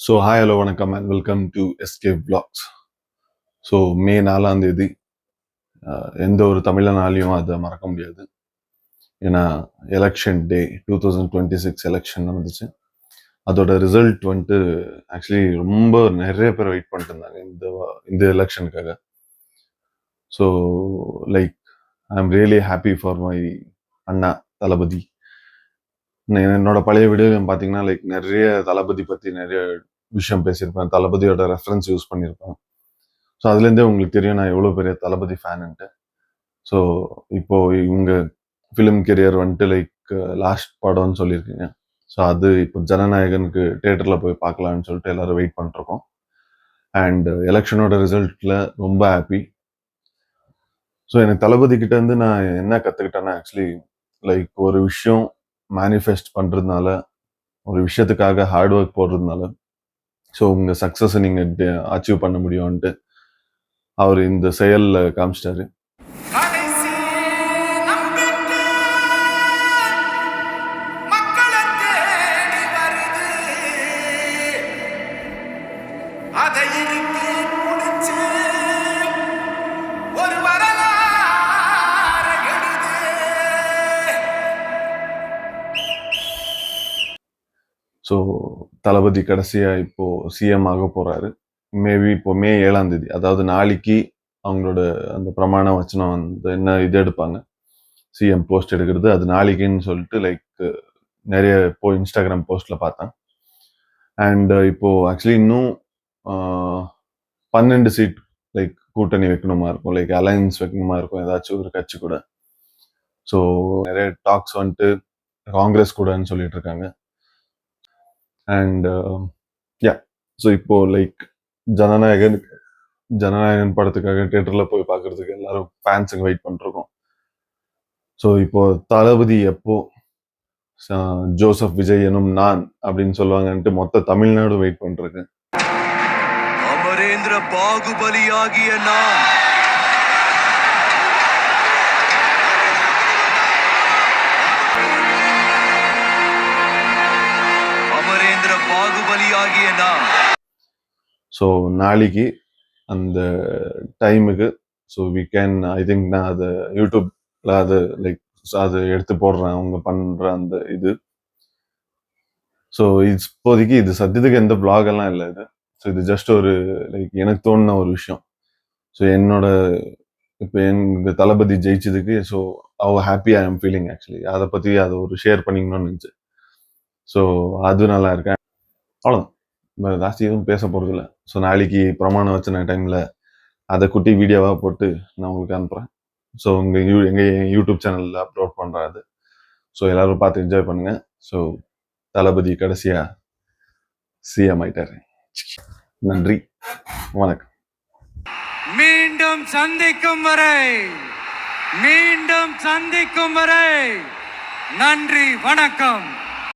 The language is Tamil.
ஸோ ஹாய் ஹலோ வணக்கம் and welcome to escape vlogs. So may 4ஆம் தேதி எந்த ஒரு தமிழனாலையும் அதை மறக்க முடியாது. ஏன்னா எலெக்ஷன் டே 2026 எலெக்ஷன் நடந்துச்சு. அதோட ரிசல்ட் வந்துட்டு ஆக்சுவலி ரொம்ப நிறைய பேர் வெயிட் பண்ணிட்டு இருந்தாங்க இந்த எலெக்ஷனுக்காக. So like I am really happy for my anna Thalapathy. என்னோட பழைய வீடியோ பார்த்தீங்கன்னா லைக் நிறைய தளபதி பற்றி நிறைய விஷயம் பேசியிருப்பேன், தளபதியோட ரெஃபரன்ஸ் யூஸ் பண்ணியிருப்பேன். ஸோ அதுலேருந்தே உங்களுக்கு தெரியும் நான் எவ்வளோ பெரிய தளபதி ஃபேனுன்ட்டு. ஸோ இப்போ இவங்க ஃபிலிம் கெரியர் வந்துட்டு லைக் லாஸ்ட் படம்னு சொல்லியிருக்கீங்க. ஸோ அது இப்போ ஜனநாயகனுக்கு தேட்டரில் போய் பார்க்கலான்னு சொல்லிட்டு எல்லாரும் வெயிட் பண்ணிருக்கோம். அண்ட் எலெக்ஷனோட ரிசல்ட்டில் ரொம்ப ஹாப்பி. ஸோ எனக்கு தளபதி கிட்ட இருந்து நான் என்ன கற்றுக்கிட்டேன்னா ஆக்சுவலி லைக் ஒரு விஷயம் மேனிஃபெஸ்ட் பண்ணுறதுனால, ஒரு விஷயத்துக்காக ஹார்ட் ஒர்க் போடுறதுனால ஸோ உங்கள் சக்ஸஸை நீங்கள் அச்சீவ் பண்ண முடியும்ன்ட்டு அவர் இந்த செயலில் காமிச்சிட்டாரு. ஸோ தளபதி கடைசியாக இப்போ சிஎம் ஆக போறாரு. மேபி இப்போ மே 7ஆம் தேதி, அதாவது நாளைக்கு அவங்களோட அந்த பிரமாண வச்சனம் அந்த என்ன இது எடுப்பாங்க, சிஎம் போஸ்ட் எடுக்கிறது, அது நாளைக்குன்னு சொல்லிட்டு லைக் நிறைய இப்போ இன்ஸ்டாகிராம் போஸ்ட்ல பார்த்தேன். அண்ட் இப்போ ஆக்சுவலி இன்னும் 12 சீட் லைக் கூட்டணி வைக்கணுமா இருக்கும், லைக் அலையன்ஸ் வைக்கணுமா இருக்கும் ஏதாச்சும் ஒரு கட்சி கூட. ஸோ நிறைய டாக்ஸ் வந்துட்டு காங்கிரஸ் கூடன்னு சொல்லிட்டு இருக்காங்க. அண்ட் யா, ஸோ இப்போ லைக் ஜனநாயகன் படத்துக்காக தியேட்டர்ல போய் பார்க்கறதுக்கு எல்லாரும் ஃபேன்ஸுங்க வெயிட் பண்ணிருக்கோம். ஸோ இப்போ தளபதி எப்போ ஜோசப் விஜய் எனும் நான் அப்படின்னு சொல்லுவாங்கன்ட்டு மொத்த தமிழ்நாடு வெயிட் பண்ணிருக்கு. அமரேந்திர பாகுபலியாகிய நான் ஸோ நாளைக்கு அந்த டைமுக்கு so we can I think நான் அதை யூடியூப்ல அது லைக் அதை எடுத்து போடுறேன் அவங்க பண்ற அந்த இது. ஸோ இப்போதைக்கு இது சத்தியத்துக்கு எந்த பிளாக் எல்லாம் இல்லை இது. ஸோ இது ஜஸ்ட் ஒரு லைக் எனக்கு தோணுன ஒரு விஷயம். ஸோ என்னோட இப்போ எங்க தளபதி ஜெயிச்சதுக்கு so happy I am feeling actually. அதை பற்றி அதை ஒரு ஷேர் பண்ணிக்கணும்னு நினச்சி. ஸோ அது நல்லா இருக்கேன். அவ்வளோதான், ஜாஸ்தி எதுவும் பேச போகிறது இல்லை. ஸோ நாளைக்கு பிரமாணம் வச்ச டைமில் அதை குட்டி வீடியோவாக போட்டு நான் உங்களுக்கு அனுப்புகிறேன். ஸோ எங்கள் யூடியூப் சேனலில் அப்லோட் பண்ணுறேன் அது. ஸோ எல்லோரும் பார்த்து என்ஜாய் பண்ணுங்கள். ஸோ தளபதி கடைசியாக சிஎம் ஆயிட்டாரு. நன்றி, வணக்கம். மீண்டும் சந்திக்கும் வரை நன்றி, வணக்கம்.